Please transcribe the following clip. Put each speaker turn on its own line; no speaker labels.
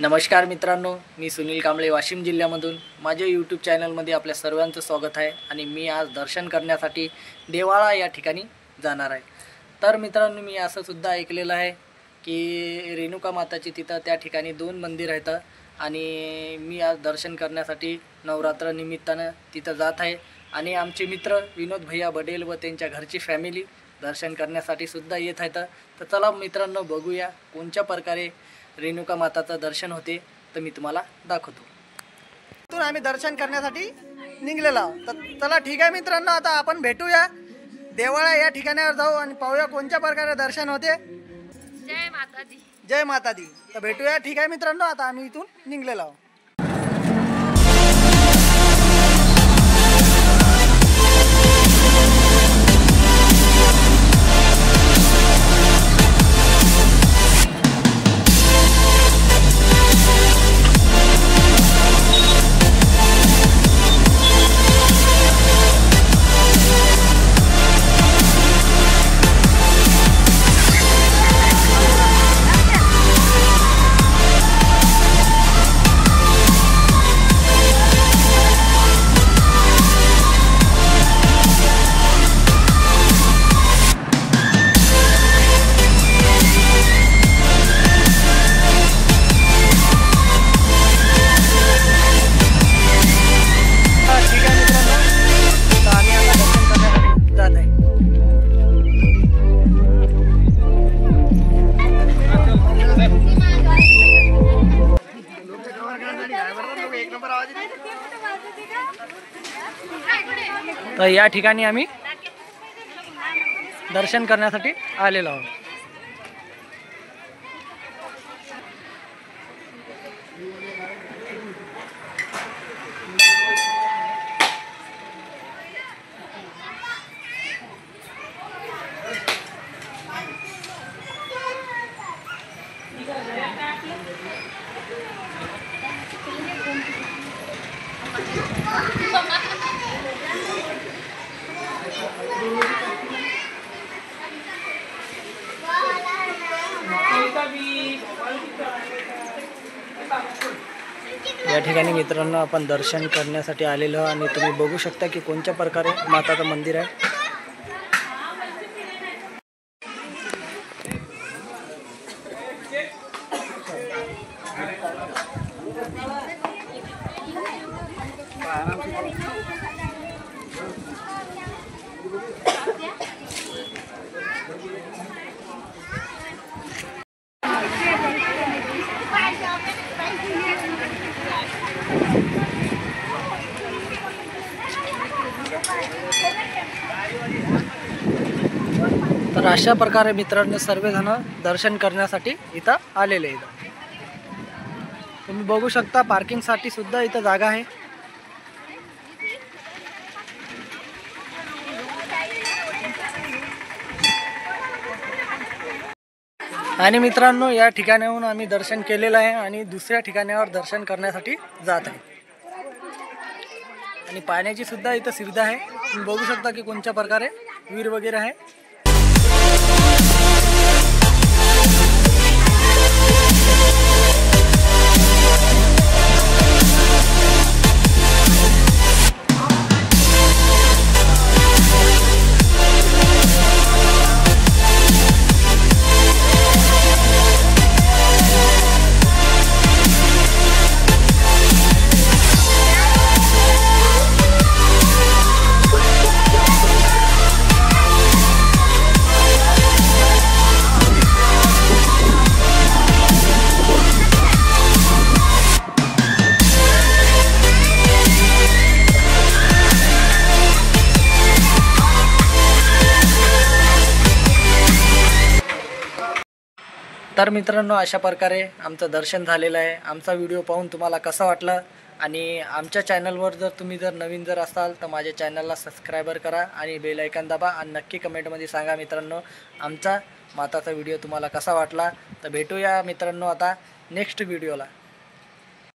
नमस्कार मित्रांनो, मी सुनील कांबळे वाशिम जिल्ह्यामधून माझ्या यूट्यूब चॅनलमध्ये आपल्या सर्वांचं स्वागत आहे। आणि मी आज दर्शन करण्यासाठी देवाळा या ठिकाणी जाणार आहे। तर मित्रांनो, मी असं सुद्धा ऐकलेलं आहे की रेणुका माताची तिथं त्या ठिकाणी 2 मंदिर आहेत आणि मी आज दर्शन करण्यासाठी नवरात्र निमित्तानं तिथं जात आहे। आणि आमचे मित्र विनोद भैया बडेल व त्यांच्या घरची फॅमिली दर्शन करण्यासाठी सुद्धा येत आहेत। तर चला मित्रांनो, बघूया कोणत्या प्रकारे रेणुका माताचं दर्शन होते तर मी तुम्हाला दाखवतो।
इथून आम्ही दर्शन करण्यासाठी निघलेलो आहोत। तर चला ठीक आहे मित्रांनो, आता आपण भेटूया देवाळा या ठिकाणावर जाऊ आणि पाहूया कोणत्या प्रकारे दर्शन होते।
जय माता दी।
जय माता दी। तर भेटूया ठीक आहे मित्रांनो, आता आम्ही इथून निघलेलो आहोत।
तर या ठिकाणी आम्ही दर्शन करण्यासाठी आलेलो आहोत। या ठिकाणी मित्रांनो आपण दर्शन करण्यासाठी आलेलो आणि तुम्ही बघू शकता की कोणत्या प्रकारे माताचं मंदिर आहे। तर अशा प्रकारे मित्रांनो सर्वजण दर्शन करण्यासाठी इथं आलेले आहेत। तुम्ही बघू शकता पार्किंगसाठी सुद्धा इथं जागा आहे। आणि मित्रांनो, या ठिकाणाहून आम्ही दर्शन केलेलं आहे आणि दुसऱ्या ठिकाणावर दर्शन करण्यासाठी जात आहे। आणि पाण्याची सुद्धा इथं सुविधा आहे। तुम्ही बघू शकता की कोणत्या प्रकारे विहीर वगैरे आहे। तर मित्रांनो, अशा प्रकारे आमचं दर्शन झालेलं आहे। आमचा व्हिडिओ पाहून तुम्हाला कसा वाटला आणि आमच्या चॅनलवर जर तुम्ही नवीन असाल तर माझ्या चॅनलला सबस्क्राइबर करा आणि बेल आयकॉन दाबा आणि नक्की कमेंटमध्ये सांगा मित्रांनो आमचा माताचा व्हिडिओ तुम्हाला कसा वाटला। तर भेटूया मित्रांनो आता नेक्स्ट व्हिडिओला।